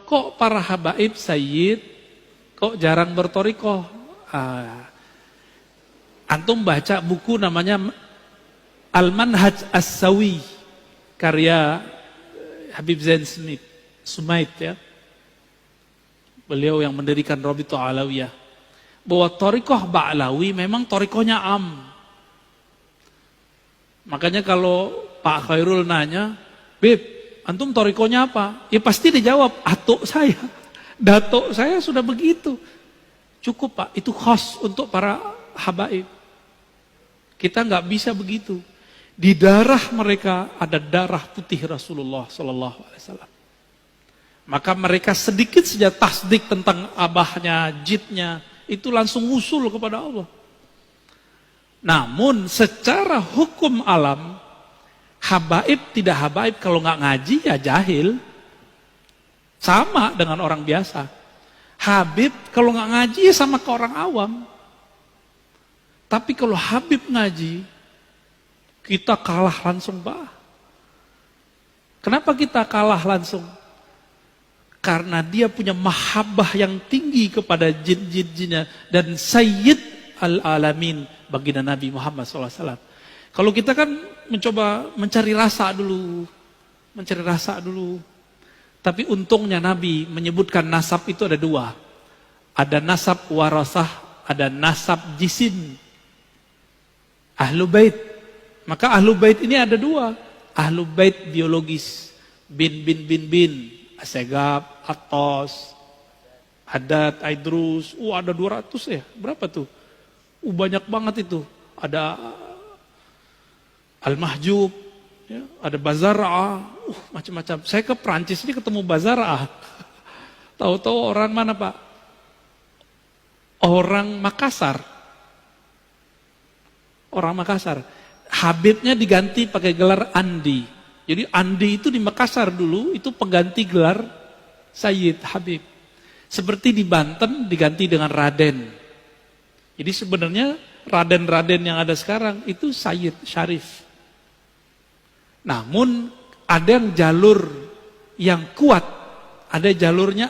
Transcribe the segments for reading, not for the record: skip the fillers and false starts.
kok para habaib sayyid kok jarang bertorikoh? Antum baca buku namanya Al-Manhaj As-Sawi, karya Habib Zain Sumait ya. Beliau yang mendirikan Rabithah Alawiyah. Bahwa torikoh Ba'lawi memang torikohnya am. Makanya kalau Pak Khairul nanya, Beb, antum torikohnya apa? Ya pasti dijawab, atuk saya. Datuk saya sudah begitu. Cukup Pak, itu khas untuk para habaib. Kita nggak bisa begitu. Di darah mereka ada darah putih Rasulullah Sallallahu Alaihi Wasallam. Maka mereka sedikit saja tasdik tentang abahnya, jidnya, itu langsung usul kepada Allah. Namun secara hukum alam, habaib tidak habaib kalau nggak ngaji ya jahil. Sama dengan orang biasa. Habib kalau nggak ngaji ya sama ke orang awam. Tapi kalau Habib ngaji, kita kalah langsung Pak. Kenapa kita kalah langsung? Karena dia punya mahabbah yang tinggi kepada jin-jinnya dan Sayyid al-Alamin baginda Nabi Muhammad SAW. Kalau kita kan mencoba mencari rasa dulu. Tapi untungnya Nabi menyebutkan nasab itu ada dua. Ada nasab warasah, ada nasab jisim. Ahlu bait. Maka ahlu bait ini ada dua. Ahlu bait biologis. Bin. Asegab, Atos, Haddad, Aidrus. Ada 200 ya. Berapa tuh? Banyak banget itu. Ada Al-Mahjub. Ya, ada Bazara'ah, macam-macam. Saya ke Prancis ini ketemu Bazara'ah. Tahu-tahu orang mana Pak? Orang Makassar. Habibnya diganti pakai gelar Andi. Jadi Andi itu di Makassar dulu, itu pengganti gelar Sayyid Habib. Seperti di Banten diganti dengan Raden. Jadi sebenarnya Raden-Raden yang ada sekarang itu Sayyid Syarif. Namun ada yang jalur yang kuat, ada jalurnya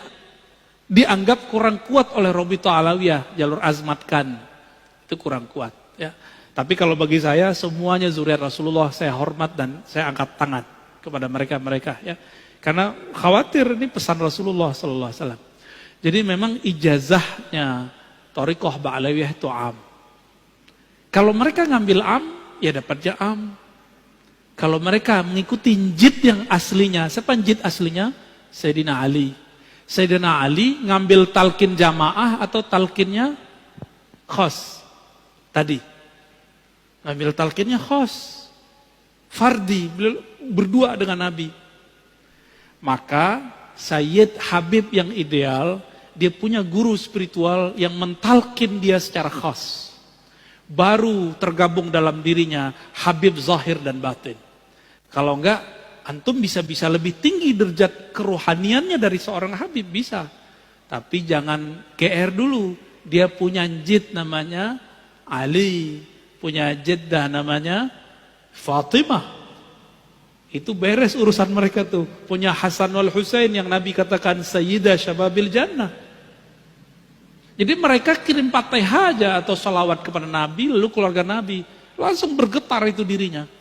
dianggap kurang kuat oleh Rabithah Alawiyah, jalur azmatkan itu kurang kuat. Ya. Tapi kalau bagi saya semuanya zuriat Rasulullah saya hormat dan saya angkat tangan kepada mereka ya, karena khawatir ini pesan Rasulullah Sallallahu Alaihi Wasallam. Jadi memang ijazahnya Thariqah Ba'alawiyah itu am. Kalau mereka ngambil am, ya dapatnya am. Kalau mereka mengikuti jid yang aslinya, siapa jid aslinya? Sayyidina Ali. Sayyidina Ali ngambil talqin jamaah atau talqinnya khas? Tadi. Ngambil talqinnya khas. Fardi, berdua dengan Nabi. Maka Sayyid Habib yang ideal, dia punya guru spiritual yang mentalkin dia secara khas. Baru tergabung dalam dirinya Habib zahir dan batin. Kalau enggak, antum bisa lebih tinggi derajat kerohaniannya dari seorang Habib, bisa. Tapi jangan GR dulu. Dia punya jid namanya Ali, punya jiddah namanya Fatimah. Itu beres urusan mereka tuh. Punya Hasan wal Husain yang Nabi katakan Sayyidah Syababil Jannah. Jadi mereka kirim Fatihah aja atau salawat kepada Nabi, lalu keluarga Nabi. Langsung bergetar itu dirinya.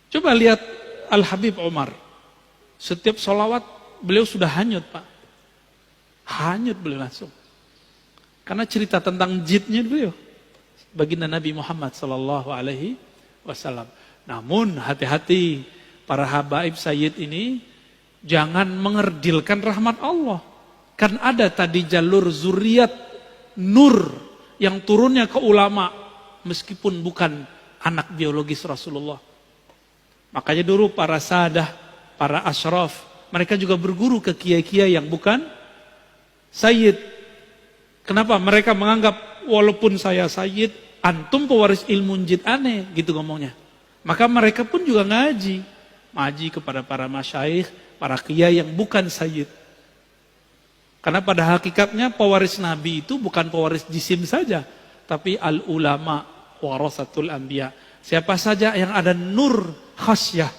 Coba lihat Al-Habib Umar. Setiap salawat beliau sudah hanyut Pak. Hanyut beliau langsung. Karena cerita tentang jidnya beliau. Baginda Nabi Muhammad Sallallahu Alaihi Wasallam. Namun hati-hati para habaib sayyid ini. Jangan mengerdilkan rahmat Allah. Kan ada tadi jalur zuriat nur yang turunnya ke ulama. Meskipun bukan anak biologis Rasulullah. Makanya dulu para sadah, para asyraf, mereka juga berguru ke kiai-kiai yang bukan sayyid. Kenapa? Mereka menganggap walaupun saya sayyid, antum pewaris ilmu jid aneh, gitu ngomongnya. Maka mereka pun juga ngaji kepada para masyaikh, para kiai yang bukan sayyid. Karena pada hakikatnya pewaris Nabi itu bukan pewaris jisim saja, tapi al-ulama warasatul anbiya. Siapa saja yang ada nur khasyah,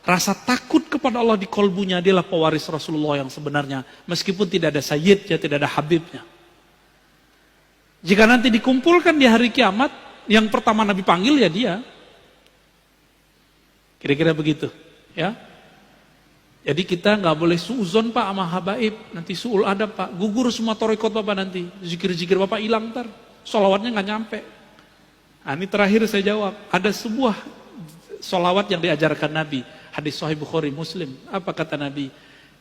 Rasa takut kepada Allah di kolbunya, dialah pewaris Rasulullah yang sebenarnya. Meskipun tidak ada sayyidnya, tidak ada habibnya. Jika nanti dikumpulkan di hari kiamat, yang pertama Nabi panggil ya dia. Kira-kira begitu, ya. Jadi kita nggak boleh suuzon Pak sama habaib, nanti suul adab Pak, gugur semua torikot Bapak nanti, zikir-zikir Bapak hilang ntar, sholawatnya nggak nyampe. Nah, ini terakhir saya jawab, ada sebuah sholawat yang diajarkan Nabi, hadis Sahih Bukhari Muslim, apa kata Nabi?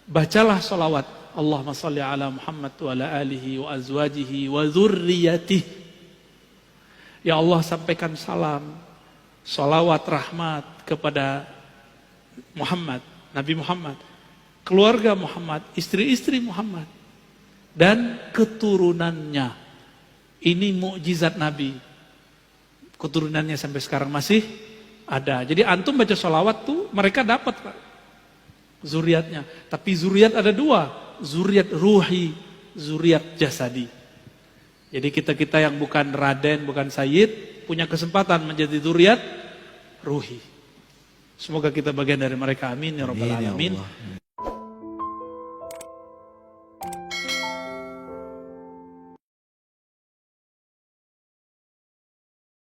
Bacalah sholawat, Allahumma salli ala Muhammad wa ala alihi wa azwajihi wa dzurriyyatihi. Ya Allah, sampaikan salam, sholawat rahmat kepada Muhammad, Nabi Muhammad, keluarga Muhammad, istri-istri Muhammad, dan keturunannya. Ini mukjizat Nabi. Keturunannya sampai sekarang masih ada. Jadi antum baca sholawat tuh mereka dapat Pak, zuriatnya. Tapi zuriat ada dua, zuriat ruhi, zuriat jasadi. Jadi kita yang bukan raden, bukan sayyid, punya kesempatan menjadi zuriat ruhi. Semoga kita bagian dari mereka, amin ya rabbal alamin.